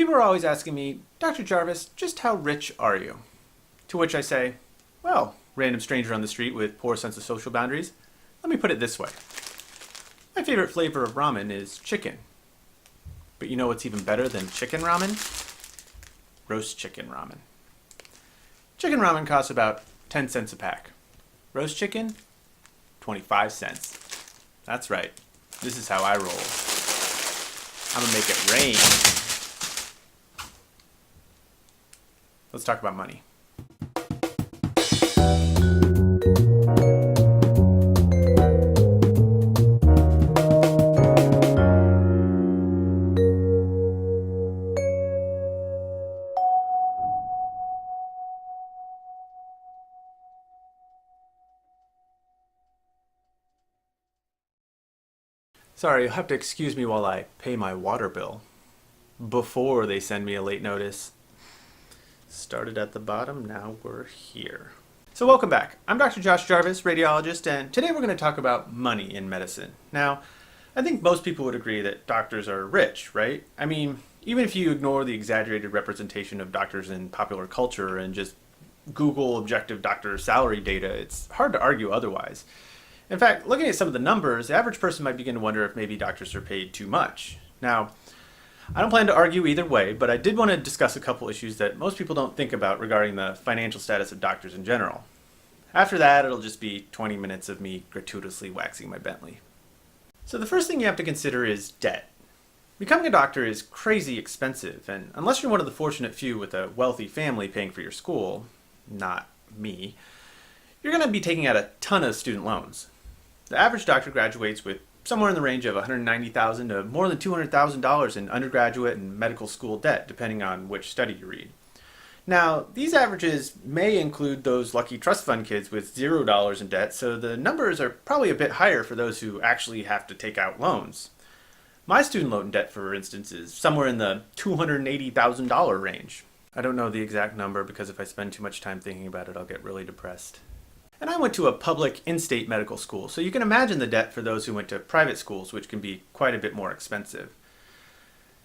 People are always asking me, Dr. Jarvis, just how rich are you? To which I say, well, random stranger on the street with poor sense of social boundaries. Let me put it this way. My favorite flavor of ramen is chicken. But you know what's even better than chicken ramen? Roast chicken ramen. Chicken ramen costs about 10 cents a pack. Roast chicken, 25 cents. That's right. This is how I roll. I'm gonna make it rain. Let's talk about money. Sorry, you'll have to excuse me while I pay my water bill before they send me a late notice. Started at the bottom, now we're here. So welcome back. I'm Dr. Josh Jarvis, radiologist, and today we're going to talk about money in medicine. Now, I think most people would agree that doctors are rich, right? I mean, even if you ignore the exaggerated representation of doctors in popular culture and just Google objective doctor salary data, it's hard to argue otherwise. In fact, looking at some of the numbers, the average person might begin to wonder if maybe doctors are paid too much. Now, I don't plan to argue either way, but I did want to discuss a couple issues that most people don't think about regarding the financial status of doctors in general. After that, it'll just be 20 minutes of me gratuitously waxing my Bentley. So the first thing you have to consider is debt. Becoming a doctor is crazy expensive, and unless you're one of the fortunate few with a wealthy family paying for your school, not me, you're going to be taking out a ton of student loans. The average doctor graduates with somewhere in the range of $190,000 to more than $200,000 in undergraduate and medical school debt, depending on which study you read. Now, these averages may include those lucky trust fund kids with $0 in debt, so the numbers are probably a bit higher for those who actually have to take out loans. My student loan debt, for instance, is somewhere in the $280,000 range. I don't know the exact number because if I spend too much time thinking about it, I'll get really depressed. And I went to a public in-state medical school, so you can imagine the debt for those who went to private schools, which can be quite a bit more expensive.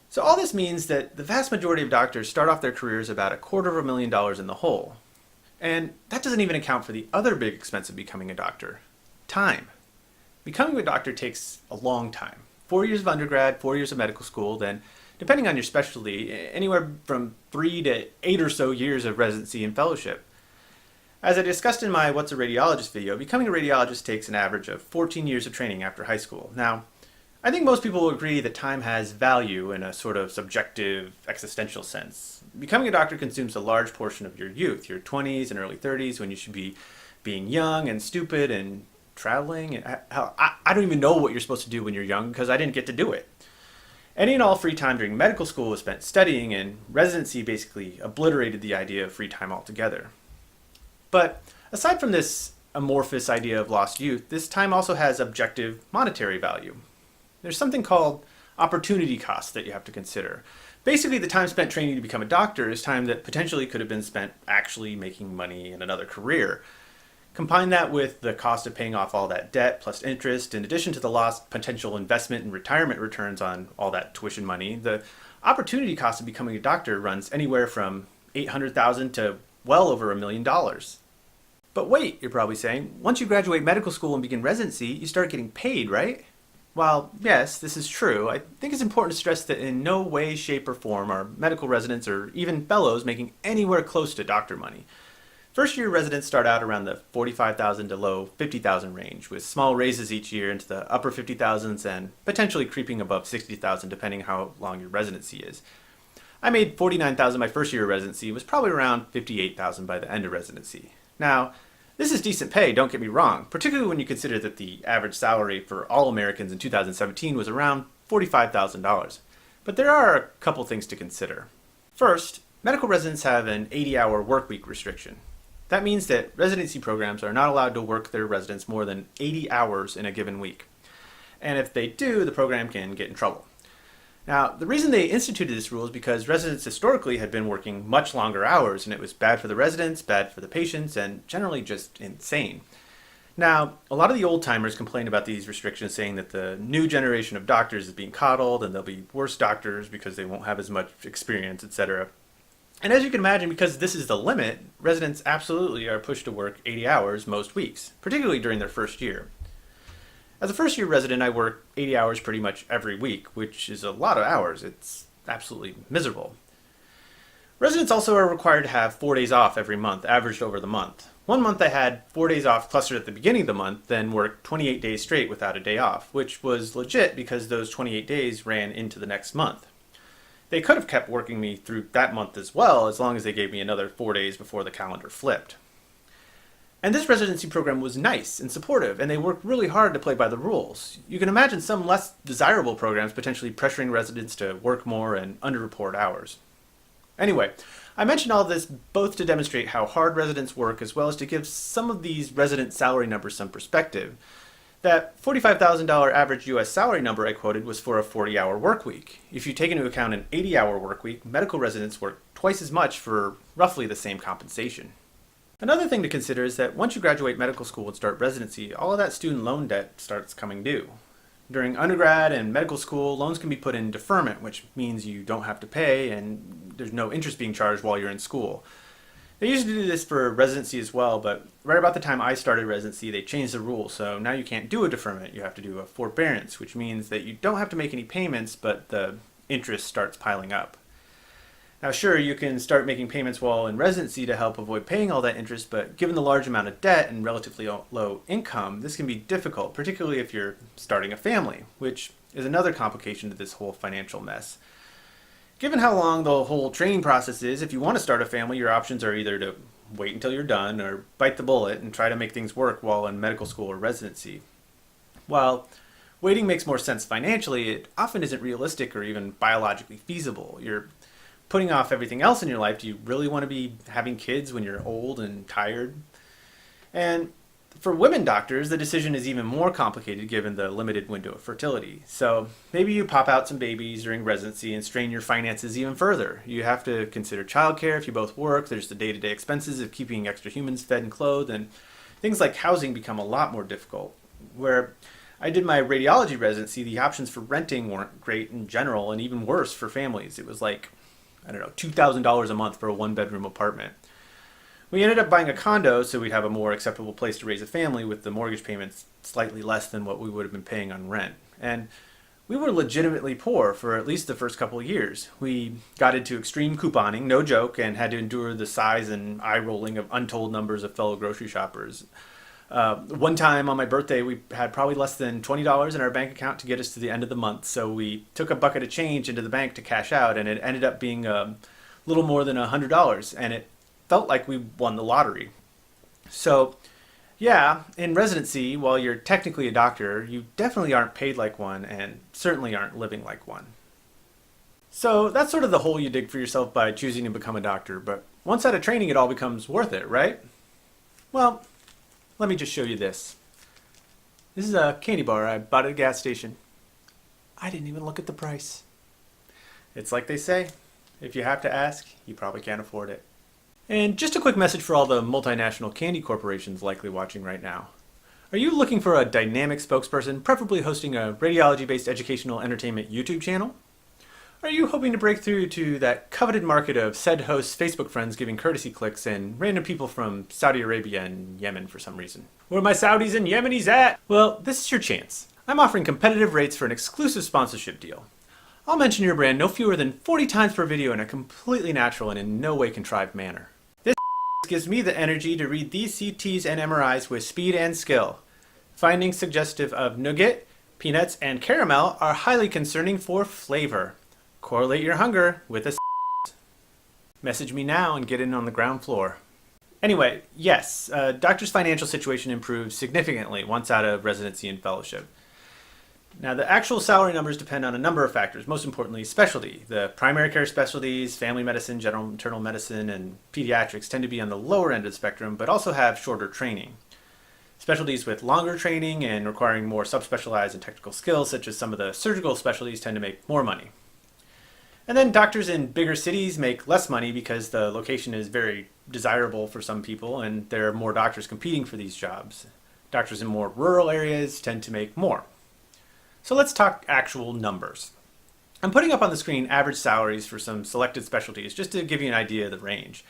So all this means that the vast majority of doctors start off their careers about $250,000 in the hole. And that doesn't even account for the other big expense of becoming a doctor: time. Becoming a doctor takes a long time. 4 years of undergrad, 4 years of medical school, then, depending on your specialty, anywhere from 3 to 8 or so years of residency and fellowship. As I discussed in my What's a Radiologist video, becoming a radiologist takes an average of 14 years of training after high school. Now, I think most people will agree that time has value in a sort of subjective, existential sense. Becoming a doctor consumes a large portion of your youth, your 20s and early 30s, when you should be being young and stupid and traveling. And I don't even know what you're supposed to do when you're young because I didn't get to do it. Any and all free time during medical school was spent studying, and residency basically obliterated the idea of free time altogether. But aside from this amorphous idea of lost youth, this time also has objective monetary value. There's something called opportunity cost that you have to consider. Basically, the time spent training to become a doctor is time that potentially could have been spent actually making money in another career. Combine that with the cost of paying off all that debt plus interest, in addition to the lost potential investment and retirement returns on all that tuition money, the opportunity cost of becoming a doctor runs anywhere from $800,000 to well over $1 million. But wait, you're probably saying, once you graduate medical school and begin residency, you start getting paid, right? While yes, this is true, I think it's important to stress that in no way, shape, or form are medical residents or even fellows making anywhere close to doctor money. First year residents start out around the $45,000 to low $50,000 range, with small raises each year into the upper $50,000s and potentially creeping above $60,000 depending how long your residency is. I made $49,000 my first year of residency, was probably around $58,000 by the end of residency. Now, this is decent pay, don't get me wrong, particularly when you consider that the average salary for all Americans in 2017 was around $45,000. But there are a couple things to consider. First, medical residents have an 80-hour workweek restriction. That means that residency programs are not allowed to work their residents more than 80 hours in a given week. And if they do, the program can get in trouble. Now, the reason they instituted this rule is because residents historically had been working much longer hours, and it was bad for the residents, bad for the patients, and generally just insane. Now, a lot of the old timers complain about these restrictions, saying that the new generation of doctors is being coddled and they'll be worse doctors because they won't have as much experience, etc. And as you can imagine, because this is the limit, residents absolutely are pushed to work 80 hours most weeks, particularly during their first year. As a first-year resident, I work 80 hours pretty much every week, which is a lot of hours. It's absolutely miserable. Residents also are required to have 4 days off every month, averaged over the month. One month I had 4 days off clustered at the beginning of the month, then worked 28 days straight without a day off, which was legit because those 28 days ran into the next month. They could have kept working me through that month as well, as long as they gave me another 4 days before the calendar flipped. And this residency program was nice and supportive, and they worked really hard to play by the rules. You can imagine some less desirable programs potentially pressuring residents to work more and underreport hours. Anyway, I mention all this both to demonstrate how hard residents work as well as to give some of these resident salary numbers some perspective. That $45,000 average US salary number I quoted was for a 40-hour work week. If you take into account an 80-hour work week, medical residents work twice as much for roughly the same compensation. Another thing to consider is that once you graduate medical school and start residency, all of that student loan debt starts coming due. During undergrad and medical school, loans can be put in deferment, which means you don't have to pay and there's no interest being charged while you're in school. They used to do this for residency as well, but right about the time I started residency, they changed the rules. So now you can't do a deferment, you have to do a forbearance, which means that you don't have to make any payments, but the interest starts piling up. Now sure, you can start making payments while in residency to help avoid paying all that interest, but given the large amount of debt and relatively low income, this can be difficult, particularly if you're starting a family, which is another complication to this whole financial mess. Given how long the whole training process is, if you want to start a family, your options are either to wait until you're done or bite the bullet and try to make things work while in medical school or residency. While waiting makes more sense financially, it often isn't realistic or even biologically feasible. You're putting off everything else in your life. Do you really want to be having kids when you're old and tired? And for women doctors, the decision is even more complicated given the limited window of fertility. So maybe you pop out some babies during residency and strain your finances even further. You have to consider childcare if you both work. There's the day-to-day expenses of keeping extra humans fed and clothed, and things like housing become a lot more difficult. Where I did my radiology residency, the options for renting weren't great in general, and even worse for families. It was like, I don't know, $2,000 a month for a one-bedroom apartment. We ended up buying a condo so we'd have a more acceptable place to raise a family with the mortgage payments slightly less than what we would have been paying on rent. And we were legitimately poor for at least the first couple of years. We got into extreme couponing, no joke, and had to endure the sighs and eye-rolling of untold numbers of fellow grocery shoppers. One time on my birthday, we had probably less than $20 in our bank account to get us to the end of the month, so we took a bucket of change into the bank to cash out, and it ended up being a little more than $100, and it felt like we won the lottery. So yeah, in residency, while you're technically a doctor, you definitely aren't paid like one and certainly aren't living like one. So that's sort of the hole you dig for yourself by choosing to become a doctor, but once out of training it all becomes worth it, right? Well, let me just show you this. This is a candy bar I bought at a gas station. I didn't even look at the price. It's like they say, if you have to ask, you probably can't afford it. And just a quick message for all the multinational candy corporations likely watching right now. Are you looking for a dynamic spokesperson, preferably hosting a radiology-based educational entertainment YouTube channel? Are you hoping to break through to that coveted market of said hosts' Facebook friends giving courtesy clicks and random people from Saudi Arabia and Yemen for some reason? Where are my Saudis and Yemenis at? Well, this is your chance. I'm offering competitive rates for an exclusive sponsorship deal. I'll mention your brand no fewer than 40 times per video in a completely natural and in no way contrived manner. This gives me the energy to read these CTs and MRIs with speed and skill. Findings suggestive of nougat, peanuts, and caramel are highly concerning for flavor. Correlate your hunger with a Message me now and get in on the ground floor. Anyway, yes, doctor's financial situation improves significantly once out of residency and fellowship. Now, the actual salary numbers depend on a number of factors, most importantly specialty. The primary care specialties, family medicine, general internal medicine, and pediatrics tend to be on the lower end of the spectrum, but also have shorter training. Specialties with longer training and requiring more subspecialized and technical skills, such as some of the surgical specialties, tend to make more money. And then doctors in bigger cities make less money because the location is very desirable for some people and there are more doctors competing for these jobs. Doctors in more rural areas tend to make more. So let's talk actual numbers. I'm putting up on the screen average salaries for some selected specialties just to give you an idea of the range.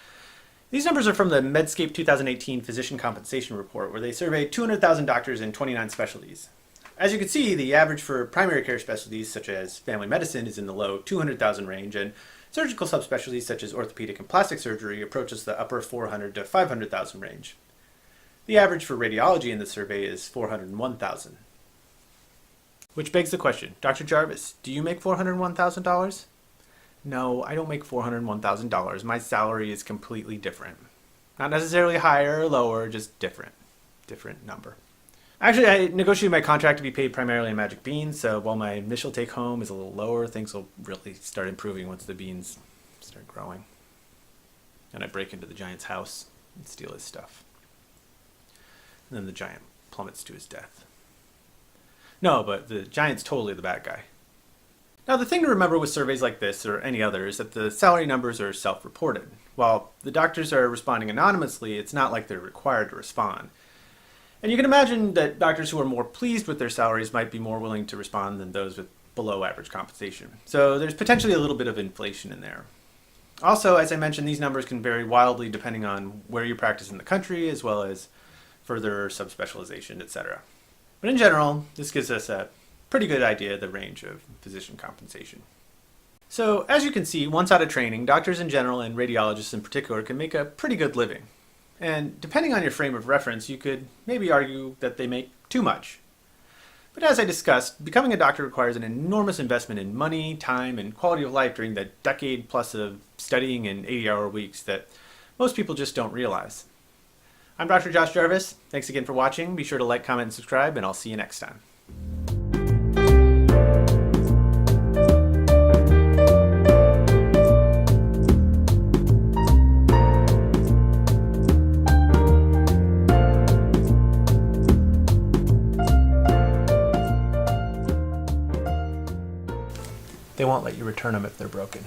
These numbers are from the Medscape 2018 Physician Compensation Report, where they surveyed 200,000 doctors in 29 specialties. As you can see, the average for primary care specialties such as family medicine is in the low 200,000 range, and surgical subspecialties such as orthopedic and plastic surgery approaches the upper 400 to 500,000 range. The average for radiology in the survey is 401,000. Which begs the question, Dr. Jarvis, do you make $401,000? No, I don't make $401,000. My salary is completely different. Not necessarily higher or lower, just different. Different number. Actually, I negotiated my contract to be paid primarily in magic beans, so while my initial take home is a little lower, things will really start improving once the beans start growing. And I break into the giant's house and steal his stuff. And then the giant plummets to his death. No, but the giant's totally the bad guy. Now, the thing to remember with surveys like this, or any other, is that the salary numbers are self-reported. While the doctors are responding anonymously, it's not like they're required to respond. And you can imagine that doctors who are more pleased with their salaries might be more willing to respond than those with below average compensation. So there's potentially a little bit of inflation in there. Also, as I mentioned, these numbers can vary wildly depending on where you practice in the country, as well as further subspecialization, etc. But in general, this gives us a pretty good idea of the range of physician compensation. So, as you can see, once out of training, doctors in general and radiologists in particular can make a pretty good living. And depending on your frame of reference, you could maybe argue that they make too much. But as I discussed, becoming a doctor requires an enormous investment in money, time, and quality of life during the decade plus of studying and 80-hour weeks that most people just don't realize. I'm Dr. Josh Jarvis. Thanks again for watching. Be sure to like, comment, and subscribe, and I'll see you next time. They won't let you return them if they're broken.